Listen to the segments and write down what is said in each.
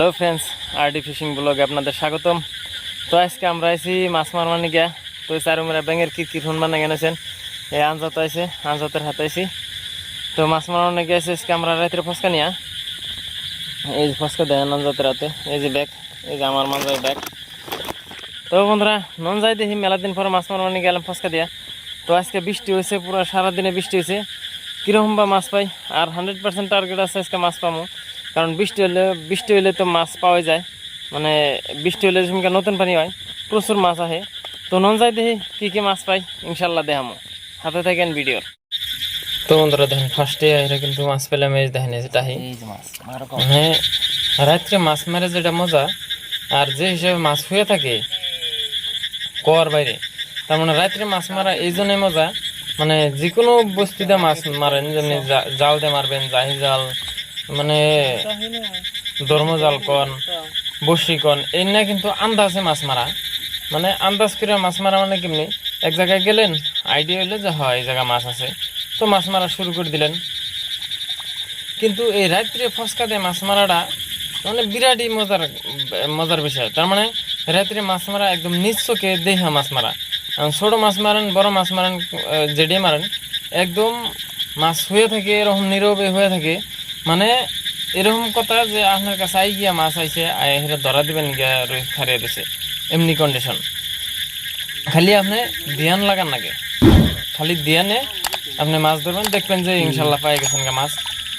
Hello friends, RD fishing ব্লগে আপনাদের স্বাগতম। তো আজকে আমরা আইছি মাছ মারমানি গিয়া। তো চারুমেরা ব্যাঙের কিরকির ফোন বানা গেছেন। এই আনজাত আইছে, আনজাতের হাতে আইছি। তো মাছ মারমানি গিয়েছে আজকে আমরা রাত্রে ফসকা নিয়া। এই যে ফসকা দেয় আনজাতের হাতে, এই যে ব্যাগ, এই যে আমার মাঝে ব্যাগ। তো বন্ধুরা নন যাই দেখি মেলা দিন পরে মাছ মারমানি গেলাম ফসকা দিয়া। তো আজকে বৃষ্টি হয়েছে, পুরো সারাদিনে বৃষ্টি হয়েছে। কীরকম বা মাছ পাই, আর 100% টার্গেট আছে আজকে মাছ পাবো। কারণ বৃষ্টি হইলে তো মাছ পাওয়া যায়, মানে বৃষ্টি হলে যেমন নতুন পানি হয়, প্রচুর মাছ আহে। তো নন যাই দেখি কী কী মাছ পাই, ইনশাল্লাহ দেখামো, হাতে থাকেন ভিডিওর। তো বন্ধুরা দেখেন ফার্স্টে এরা কিন্তু মাছ পেলাম, এই দেখেন এই যেটা মানে রাত্রে মাছ মারে যেটা মজা, আর যে হিসাবে মাছ হয়ে থাকে কুয়ার বাইরে, তার মানে রাত্রে মাছ মারা এই জন্যই মজা। মানে যে কোনো বস্তুতে মাছ মারেন, যেমনি জাল দিয়ে মারবেন, জাহি জাল, মানে ধর্মজাল কন, বসি কন, এই না কিন্তু আন্দাজে মাছ মারা। মানে আন্দাজ করে মাছ মারা মানে কেমনি, এক জায়গায় গেলেন, আইডিয়া হইলো যে হয় এই জায়গায় মাছ আছে, তো মাছ মারা শুরু করে দিলেন। কিন্তু এই রাত্রে ফসকা দিয়ে মাছ মারাটা মানে বিরাটই মজার বিষয়। তার মানে রাত্রে মাছ মারা একদম নিজ চোখে দেখা মাছ মারা। ছোট মাছ মারেন, বড় মাছ মারেন, যেডে মারেন, একদম মাছ হয়ে থাকে এরকম নীরবে হয়ে থাকে। মানে এরকম কথা যে আপনার কাছে আই গিয়া মাছ আইছে, হেরা ধরা দিবেন গিয়া খারিয়ে দিছে, এমনি কন্ডিশন। খালি আপনি ধ্যান লাগান নাগে, খালি ধ্যানে আপনি মাছ ধরবেন, দেখবেন যে ইনশাল্লাহ পাই গেছেন গা মাছ।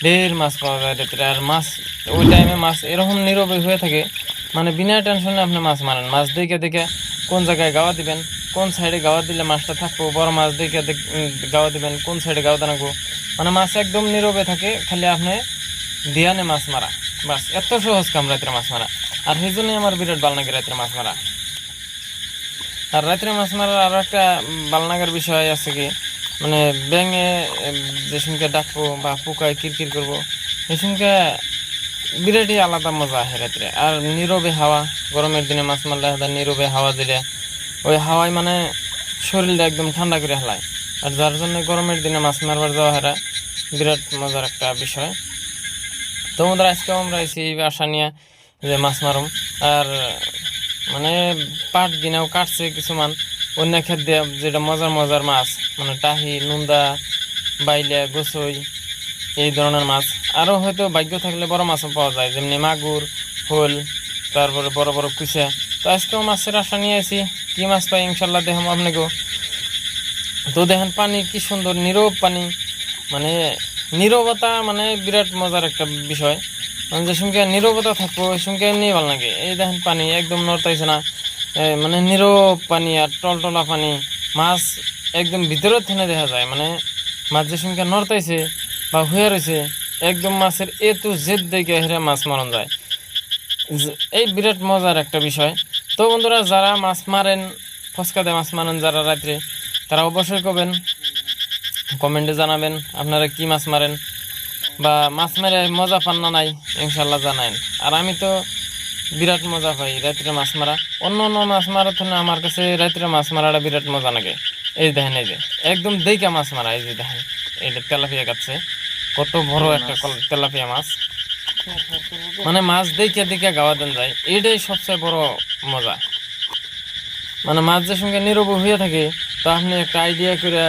ঢের মাছ পাওয়া যায় রাত্রে। আর মাছ ওই টাইমে মাছ এরকম নীরবে হয়ে থাকে, মানে বিনা টেনশনে আপনি মাছ মারেন। মাছ দেখে দেখে কোন জায়গায় গাওয়া দিবেন, কোন সাইডে গাওয়া দিলে মাছটা থাকবো, বড় মাছ দেখে গাওয়া দিবেন, কোন সাইডে গাওয়া রাখবো। মানে মাছ একদম নীরবে থাকে, খালি আপনি ধ্যানে মাছ মারা, বাস। এত সহজ কাম রাত্রে মাছ মারা। আর সেই জন্যই আমার বিরাট ভালো লাগে রাত্রে মাছ মারা। আর রাত্রে মাছ মারার আরো একটা ভালো লাগার বিষয় আছে কি, মানে ব্যাঙে যে সঙ্গে ডাকবো বা পোকায় কিরকির করবো, এই সঙ্গে বিরাটই আলাদা মজা আসে রাত্রে। আর নীরবে হাওয়া, গরমের দিনে মাছ মারলে নীরবে হাওয়া দিলে, ওই হাওয়ায় মানে শরীরটা একদম ঠান্ডা করে হেলায়। আর যার জন্য গরমের দিনে মাছ মারবার যাওয়া হেরা বিরাট মজার একটা বিষয়। তো আমাদের আজকেও আমরা এই আশা নিয়ে যে মাছ মারুম। আর মানে পাট দিনেও কাটছে কিছুমান অন্য ক্ষেত দিয়ে, যেটা মজার মাছ, মানে টাহি, নুন্দা, বাইলে, গোসই, এই ধরনের মাছ। আরও হয়তো ভাগ্য থাকলে বড় মাছও পাওয়া যায়, যেমনি মাগুর, শোল, তারপরে বড় বড় কুচা। তো আজকেও মাছের আশা নিয়ে আসি, কি মাছ পাই ইনশাল্লাহ দেখাম আপনাকেও। তো দেখেন পানি কি সুন্দর, নীরব পানি, মানে নীরবতা মানে বিরাট মজার একটা বিষয়। মানে যে সঙ্গে নীরবতা থাকবো ওই সঙ্গে এমনি ভালো লাগে। এই দেখেন পানি একদম নড়তাইছে না, মানে নীরব পানি আর টলটলা পানি। মাছ একদম ভিতরের থেনে দেখা যায়, মানে মাছ যে সঙ্গে নড়তাইছে বা হয়ে রয়েছে, একদম মাছের টু জেড দেখে হেরে মাছ মারন যায়। এই বিরাট মজার একটা বিষয়। তো বন্ধুরা যারা মাছ মারেন, ফসকা দিয়ে মাছ মারেন যারা রাত্রে, তারা অবশ্যই কমেন্টে জানাবেন আপনারা কি মাছ মারেন, বা মাছ মেরে মজা পান না নাই, ইনশাল্লাহ জানায়েন। আর আমি তো বিরাট মজা পাই রাত্রে মাছ মারা। অন্য মাছ মারার জন্য আমার কাছে রাত্রে মাছ মারাটা বিরাট মজা লাগে। এই দেখেন, এই যে একদম দেখা মাছ মারা, এই যে দেখেন এইটা তেলাপিয়া কাটছে, কত বড় একটা তেলাপিয়া মাছ। মানে মাছ দেখে গাওয়া দেন যায়, এইটাই সবচেয়ে বড় মজা। মানে মাছ যে সঙ্গে নীরব হয়ে থাকে, তো আপনি একটা আইডিয়া করে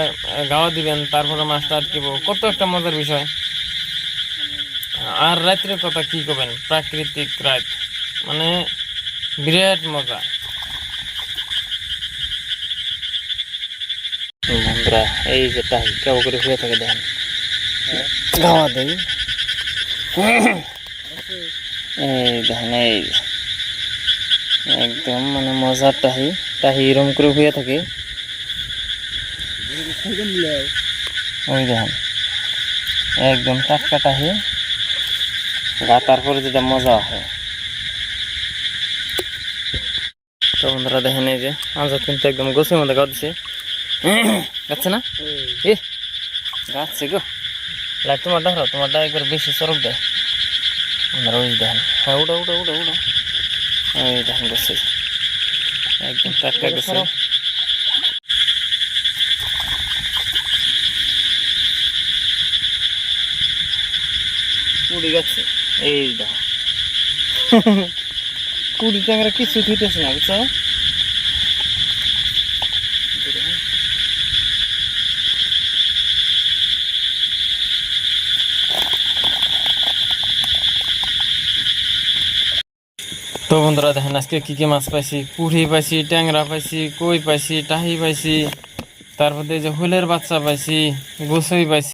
গাওয়া দিবেন, তারপরে মাছটা আটকিব, কত একটা মজার বিষয়। আর রাত্রের কথা কি করবেন, প্রাকৃতিক রাত, মানে বিরাট মজা। বন্ধুরা এই যে টাহি কেউ করে হয়ে থাকে দেখেন, গাওয়া দেই, এই দেখেন, এই একদম মানে মজার টাহি এরম করে হয়ে থাকে। ওই দেখেন একদম টাটকা টাহি গা, তারপরে যেটা মজা হয়। তো বন্ধুরা দেখেন এই যে আজ কিন্তু একদম গোছের মধ্যে গাছ দিছে, গাচ্ছে না এ গাচ্ছে গো। লাইট তোমারটা একবার বেশি চরক দেয়। বন্ধুরা ওই দেখেন, হ্যাঁ উড়া এই দেখেন গোছে একদম টাটকা গোছে। উড়ে গেছে, এই দেখো কুড়ি ট্যাংরা কিছু থুইতেছে না বুঝছো। তো বন্ধুরা দেখেন আজকে কি কি মাছ পাইছি, পুঁটি পাইছি, ট্যাংরা পাইছি, কই পাইছি, টাহি পাইছি, তারপরে এই যে হুলের বাচ্চা পাইছি, গোসই পাইছি।